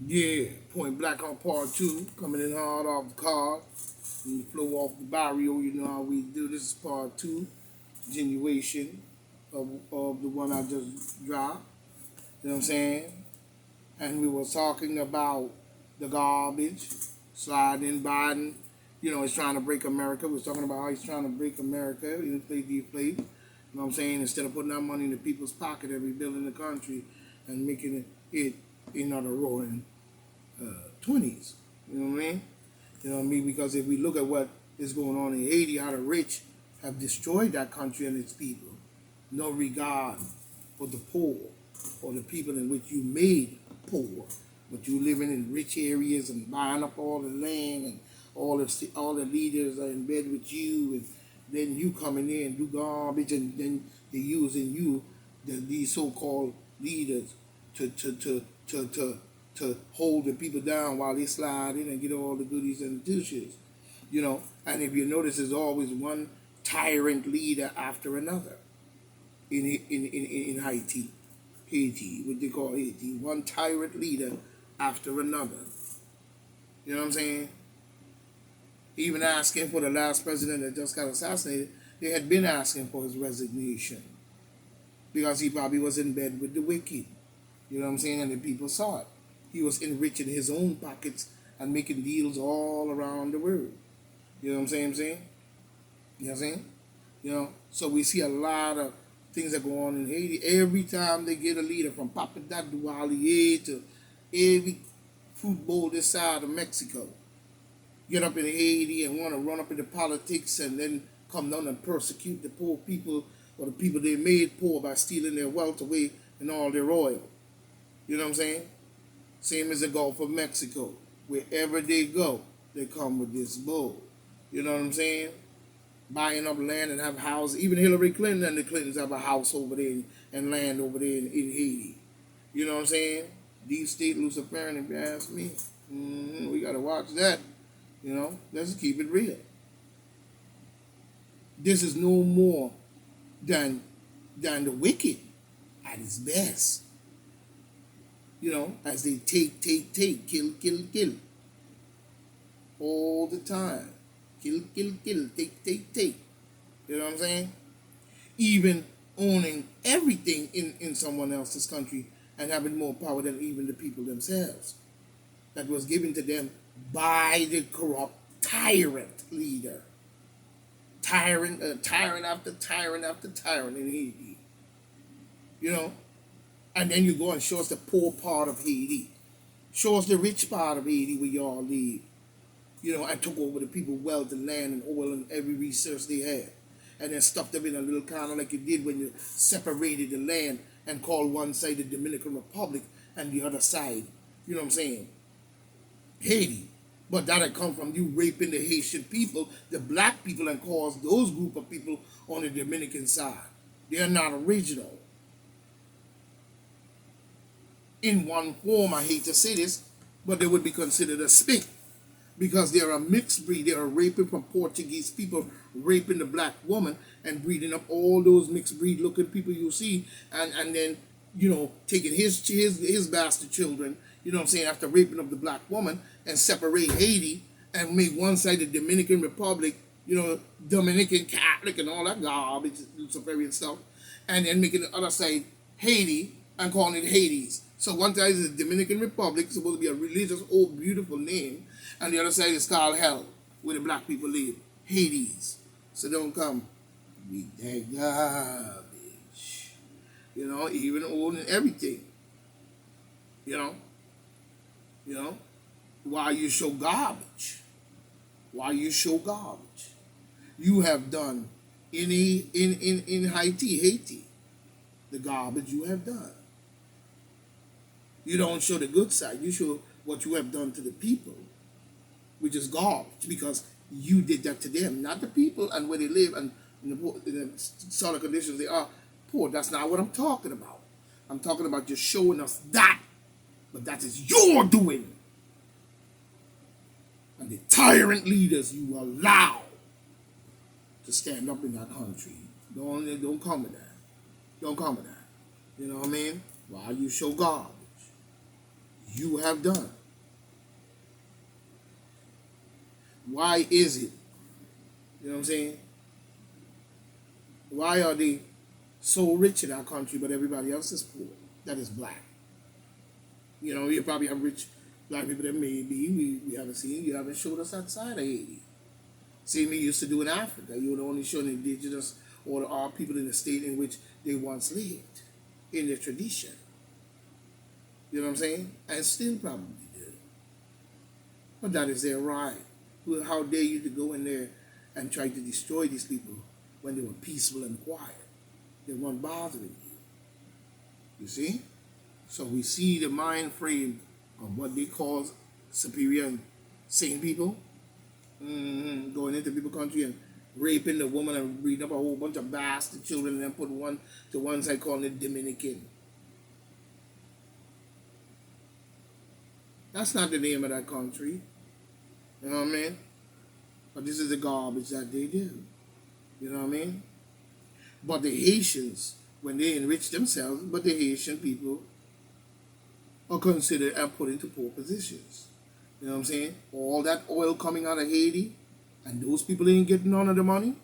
Yeah, Point Black on part two, coming in hard off the card. And the flow off the barrio, you know how we do. This is part two, continuation of the one I just dropped. You know what I'm saying? And we were talking about the garbage, sliding Biden. You know, he's trying to break America. We was talking about how he's trying to break America, inflate, deflate. You know what I'm saying? Instead of putting that money in the people's pocket and rebuilding the country and making it the roaring 20s. You know what I mean? You know what I mean? Because if we look at what is going on in Haiti, how the rich have destroyed that country and its people, no regard for the poor or the people in which you made poor, but you living in rich areas and buying up all the land and all the leaders are in bed with you, and then you coming in and do garbage, and then they're using you, these so-called leaders, to to to to to to hold the people down while they slide in and get all the goodies and dishes, you know. And if you notice, there's always one tyrant leader after another in Haiti, what they call Haiti, one tyrant leader after another. You know what I'm saying? Even asking for the last president that just got assassinated, they had been asking for his resignation because he probably was in bed with the wicked. You know what I'm saying? And the people saw it. He was enriching his own pockets and making deals all around the world. You know what I'm saying? You know what I'm saying? You know, so we see a lot of things that go on in Haiti. Every time they get a leader, from Papa Dualier to every fruit bowl this side of Mexico, get up in Haiti and want to run up into politics and then come down and persecute the poor people or the people they made poor by stealing their wealth away and all their oil. You know what I'm saying? Same as the Gulf of Mexico. Wherever they go, they come with this bull. You know what I'm saying? Buying up land and have houses. Even Hillary Clinton and the Clintons have a house over there and land over there in Haiti. You know what I'm saying? Deep state Luciferian, if you ask me. We got to watch that. You know, let's keep it real. This is no more than the wicked at its best. You know, as they take, kill, all the time. Kill, take. You know what I'm saying? Even owning everything in someone else's country and having more power than even the people themselves. That was given to them by the corrupt tyrant leader. Tyrant after tyrant after tyrant in Haiti. You know? And then you go and show us the poor part of Haiti. Show us the rich part of Haiti where y'all live. You know, and took over the people wealth and land and oil and every resource they had. And then stuffed them in a little corner like you did when you separated the land and called one side the Dominican Republic and the other side, you know what I'm saying, Haiti. But that had come from you raping the Haitian people, the black people, and caused those group of people on the Dominican side. They're not original. In one form, I hate to say this, but they would be considered a spink because they're a mixed breed. They're raping from Portuguese people, raping the black woman and breeding up all those mixed breed looking people you see, and then, you know, taking his bastard children, you know what I'm saying, after raping of the black woman, and separate Haiti and make one side the Dominican Republic, you know, Dominican Catholic and all that garbage, Luciferian stuff, and then making the other side Haiti and calling it Hades. So one side is the Dominican Republic, supposed to be a religious, old, beautiful name, and the other side is called hell, where the black people live, Hades. So don't come with that garbage. You know, even owning everything. You know, you know, why you show garbage? Why you show garbage? You have done in Haiti, the garbage you have done. You don't show the good side. You show what you have done to the people, which is garbage, because you did that to them, not the people and where they live and in the sort of conditions they are poor. That's not what I'm talking about. I'm talking about just showing us that, but that is your doing. And the tyrant leaders you allow to stand up in that country. Don't come with that. Don't come with that. You know what I mean? While you show garbage, you have done. Why is it? You know what I'm saying? Why are they so rich in our country, but everybody else is poor? That is black. You know, you probably have rich black people that maybe we haven't seen. You haven't showed us outside of Haiti. Same we used to do in Africa. You would only show the indigenous or our people in the state in which they once lived, in their tradition. You know what I'm saying? And still probably do. But that is their right. Well, how dare you to go in there and try to destroy these people when they were peaceful and quiet? They weren't bothering you. You see? So we see the mind frame of what they call superior and sane people, going into people's country and raping the woman and breeding up a whole bunch of bastard children and then put one to one side calling it Dominican. That's not the name of that country. You know what I mean? But this is the garbage that they do. You know what I mean? But the Haitians, when they enrich themselves, but the Haitian people are considered and put into poor positions. You know what I'm saying? All that oil coming out of Haiti, and those people ain't getting none of the money.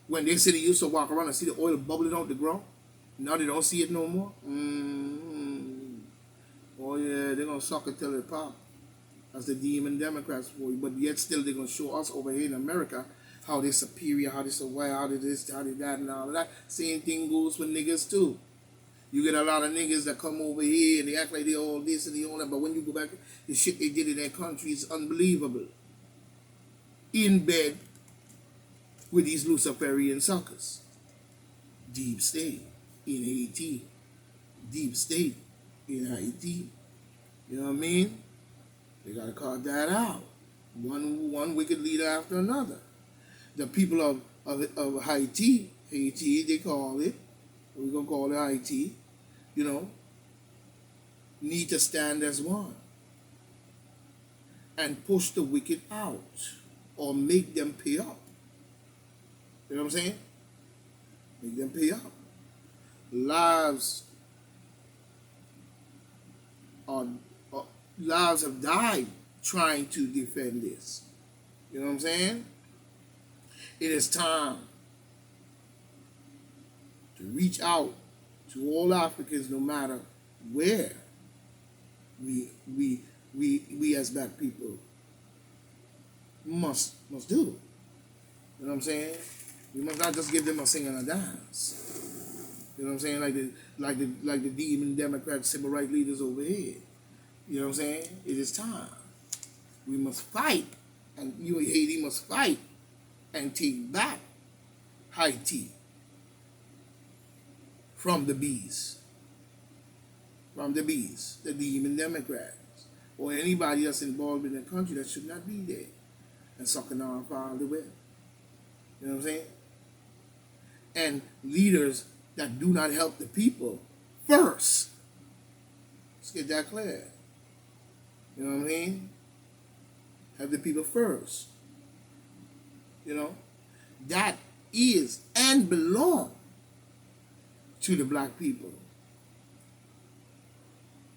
When they say they used to walk around and see the oil bubbling out the ground, now they don't see it no more. Oh yeah, they're gonna suck it till it pop. That's the demon Democrats for you. But yet still they're gonna show us over here in America how they're superior, how they're so well, how they this, how they that, and all of that. Same thing goes for niggas too. You get a lot of niggas that come over here and they act like they all this and they all that, but when you go back, the shit they did in their country is unbelievable. In bed with these Luciferian suckers. Deep state in Haiti. Deep state in Haiti. You know what I mean? They gotta cut that out. One wicked leader after another. The people of Haiti, they call it, we're gonna call it Haiti, you know, need to stand as one and push the wicked out or make them pay up. You know what I'm saying? Make them pay up. Lives lives have died trying to defend this. You know what I'm saying? It is time to reach out to all Africans, no matter where we as black people must do. You know what I'm saying? We must not just give them a sing and a dance. You know what I'm saying? Like the demon Democrat civil rights leaders over here. You know what I'm saying? It is time. We must fight, and you and Haiti must fight and take back Haiti from the bees. From the bees, the demon Democrats, or anybody else involved in the country that should not be there and sucking our power the way. You know what I'm saying? And leaders that do not help the people first. Let's get that clear. You know what I mean? Have the people first. You know? That is and belong to the black people.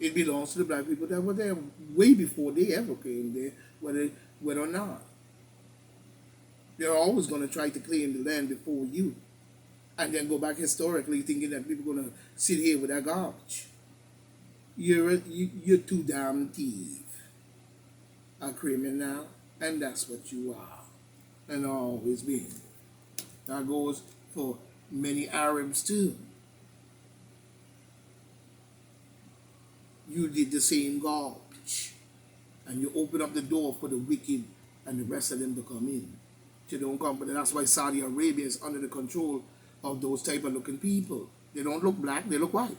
It belongs to the black people that were there way before they ever came there, whether or not. They're always going to try to claim the land before you. And then go back historically thinking that people are going to sit here with that garbage. You're too damn thief. A criminal. And that's what you are. And always been. That goes for many Arabs too. You did the same garbage. And you open up the door for the wicked and the rest of them to come in. They don't come, but that's why Saudi Arabia is under the control of those type of looking people. They don't look black, they look white.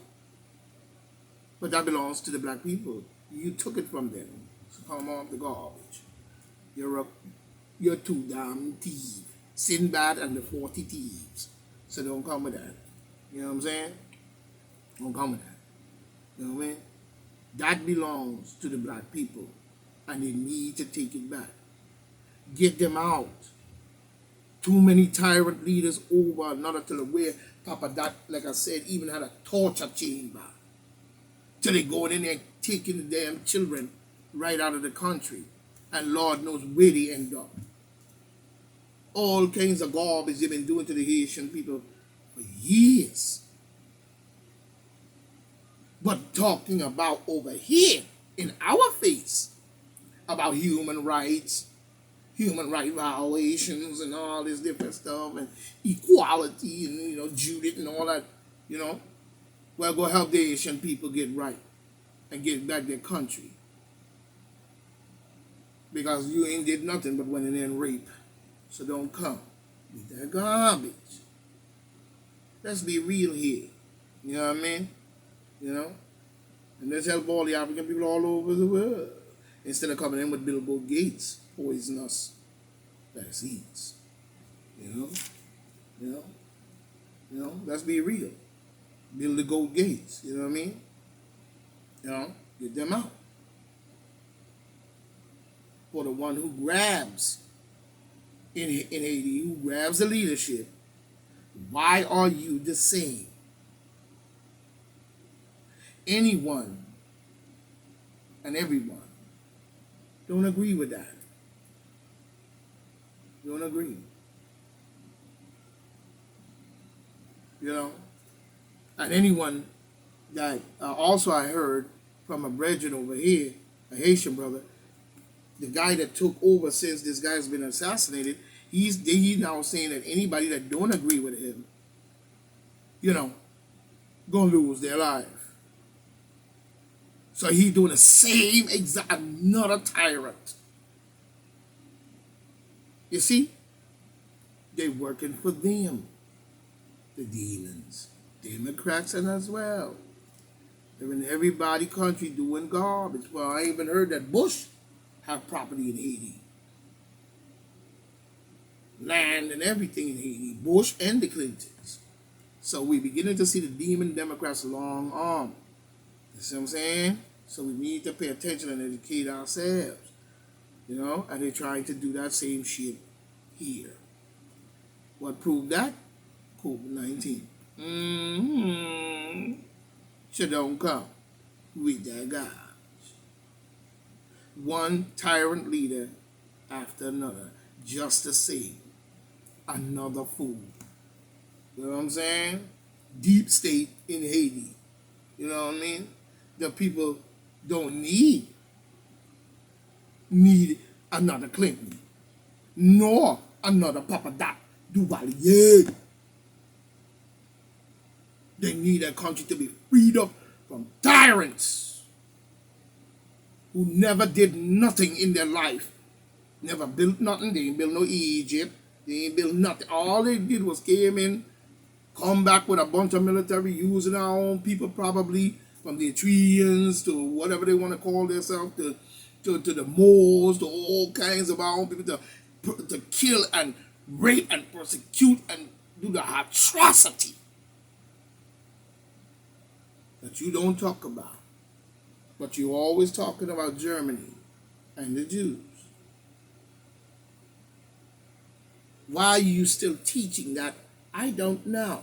But that belongs to the black people. You took it from them. So come off the garbage. You're too damn thief. Sinbad and the 40 thieves. So don't come with that. You know what I'm saying? Don't come with that. You know what I mean? That belongs to the black people. And they need to take it back. Get them out. Too many tyrant leaders over, not until where Papa Dot, like I said, even had a torture chamber till they going in there and taking the damn children right out of the country. And Lord knows where they end up. All kinds of garbage they've been doing to the Haitian people for years. But talking about over here, in our face, about human right violations and all this different stuff, and equality, and, Judith and all that, well, go help the Haitian people get right and get back their country. Because you ain't did nothing but went in there and rape. So don't come with that garbage. Let's be real here. You know what I mean? And let's help all the African people all over the world. Instead of coming in with Bill Gates poisonous vaccines. Let's be real. Bill the Goat Gates, you know what I mean? Get them out. For the one who grabs in Haiti, who grabs the leadership, why are you the same? Anyone and everyone don't agree with that. Don't agree. And anyone that also I heard from a brethren over here, a Haitian brother, the guy that took over since this guy's been assassinated, he's now saying that anybody that don't agree with him, gonna lose their life. So he's doing the same exact, another tyrant. You see? They're working for them. The demons. Democrats and as well. They're in everybody's country doing garbage. Well, I even heard that Bush have property in Haiti. Land and everything in Haiti. Bush and the Clintons. So we're beginning to see the demon Democrats long arm. You see what I'm saying? So we need to pay attention and educate ourselves. And they're trying to do that same shit here. What proved that? COVID-19. So don't come with that guy. One tyrant leader after another, just the same. Another fool. You know what I'm saying? Deep state in Haiti. You know what I mean? The people don't need another Clinton, nor another Papa Doc Duvalier. They need a country to be freed up from tyrants who never did nothing in their life. Never built nothing. They ain't built no Egypt. They ain't built nothing. All they did was came in, come back with a bunch of military, using our own people probably, from the Etrians to whatever they want to call themselves, to the Moors, to all kinds of our own people, to kill and rape and persecute and do the atrocity that you don't talk about. But you're always talking about Germany and the Jews. Why are you still teaching that? I don't know.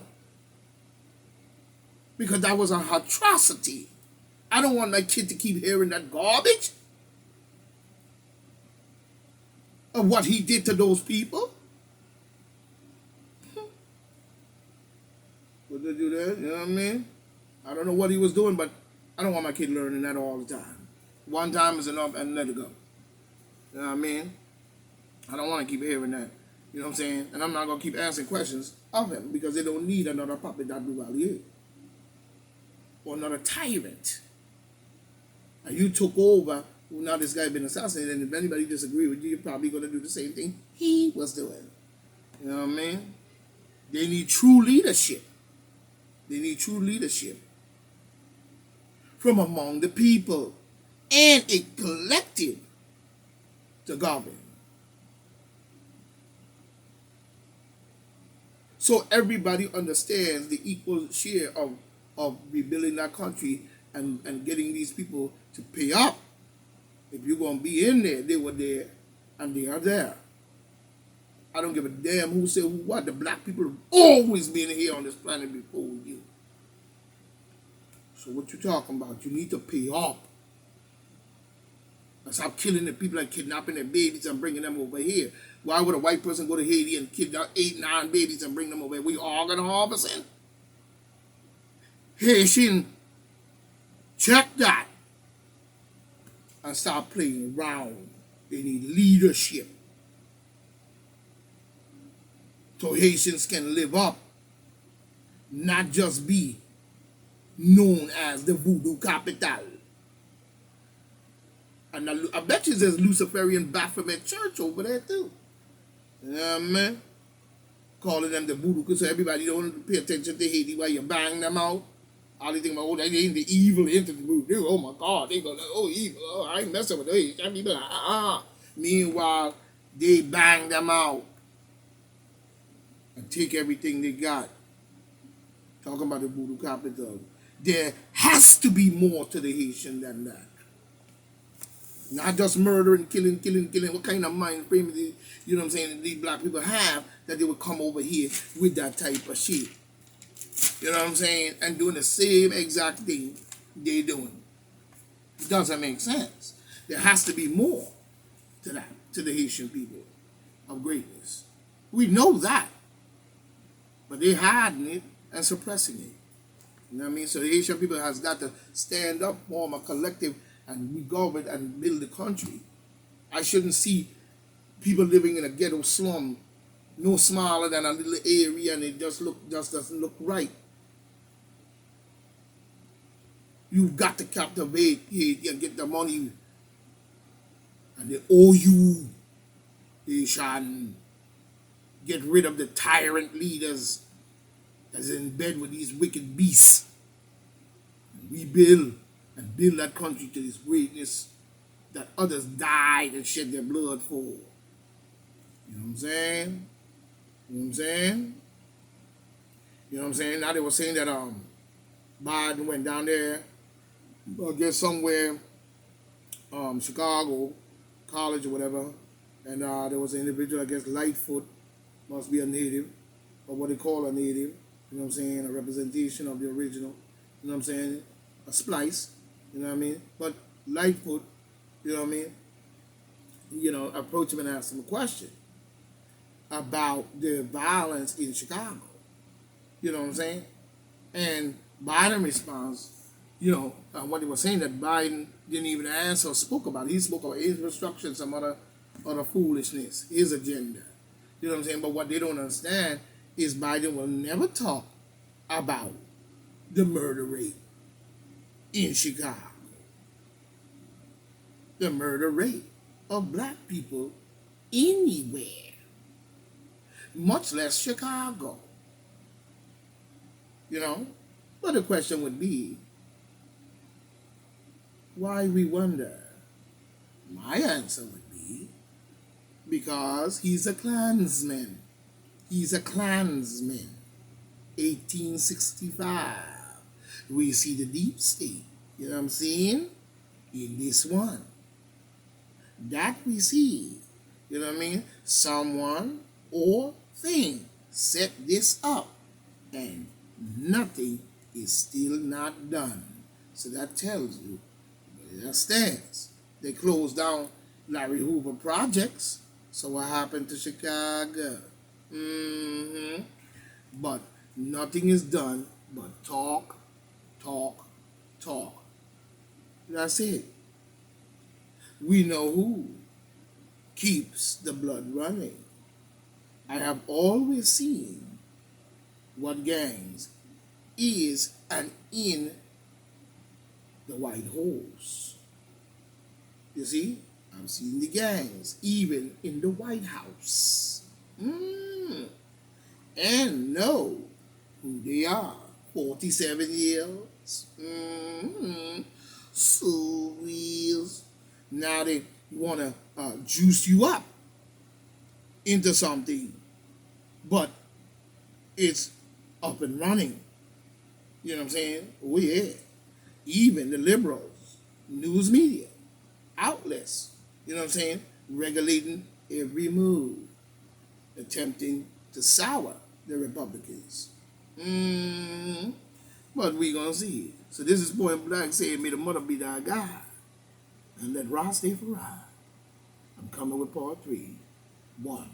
Because that was an atrocity. I don't want my kid to keep hearing that garbage of what he did to those people. Would they do that? You know what I mean? I don't know what he was doing, but I don't want my kid learning that all the time. One time is enough and let it go. You know what I mean? I don't want to keep hearing that. You know what I'm saying? And I'm not going to keep asking questions of him because they don't need another puppet that Duvalier. Or another tyrant. And you took over, now this guy been assassinated, and if anybody disagree with you, you're probably going to do the same thing he was doing. You know what I mean? They need true leadership. They need true leadership from among the people and a collective to govern. So everybody understands the equal share of rebuilding that country and getting these people to pay up. If you're going to be in there, they were there and they are there. I don't give a damn who said what. The black people have always been here on this planet before you. So what you talking about? You need to pay up. And stop killing the people and kidnapping their babies and bringing them over here. Why would a white person go to Haiti and kidnap 8, 9 babies and bring them over here? We organ harvesting? Haitian, check that. And stop playing around. They need leadership. So Haitians can live up. Not just be known as the voodoo capital. And I bet you there's Luciferian Baphomet Church over there too. You know what I mean? Calling them the voodoo, because everybody don't pay attention to Haiti while you bang them out. All they think about, oh, they ain't the evil into the voodoo. Oh my God, they go, oh, evil. Oh, I ain't messing with those. That people, Meanwhile, they bang them out and take everything they got. Talking about the voodoo capital. There has to be more to the Haitian than that. Not just murdering, killing. What kind of mind frame, you know what I'm saying, these black people have that they would come over here with that type of shit. You know what I'm saying? And doing the same exact thing they doing. It doesn't make sense. There has to be more to that, to the Haitian people of greatness. We know that. But they're hiding it and suppressing it. You know what I mean? So the Haitian people has got to stand up, form a collective, and we govern and build the country. I shouldn't see people living in a ghetto slum no smaller than a little area, and it just doesn't look right. You've got to captivate and get the money, and they owe you. Haitian. Get rid of the tyrant leaders that's in bed with these wicked beasts. And rebuild and build that country to this greatness that others died and shed their blood for. You know what I'm saying? You know what I'm saying? You know what I'm saying? Now they were saying that Biden went down there, I guess somewhere, Chicago College or whatever, and there was an individual, I guess Lightfoot, must be a native, or what they call a native, you know what I'm saying, a representation of the original, you know what I'm saying, a splice, you know what I mean, but Lightfoot, you know what I mean, approached him and asked him a question about the violence in Chicago, you know what I'm saying, and Biden responds, what he was saying, that Biden didn't even answer or spoke about it. He spoke about infrastructure, some other foolishness, his agenda. You know what I'm saying? But what they don't understand is Biden will never talk about the murder rate in Chicago. The murder rate of black people anywhere, much less Chicago. But the question would be, why we wonder? My answer would be, because he's a Klansman. He's a Klansman. 1865. We see the deep state, you know what I'm saying, in this one. That we see, you know what I mean? Someone or thing set this up, and nothing is still not done. So that tells you where that stands. They closed down Larry Hoover projects. So what happened to Chicago? But nothing is done but talk. That's it. We know who keeps the blood running. I have always seen what gangs is and in the White House. You see? I've seen the gangs even in the White House. And know who they are. 47 years. So years. Now they want to juice you up into something. But it's up and running. You know what I'm saying? Oh yeah. Even the liberals, news media, outlets, you know what I'm saying, regulating every move, attempting to sour the Republicans. But we gonna see it. So this is Point Black saying, may the mother be thy God. And let Ra stay for Ra. I'm coming with part 3. 1.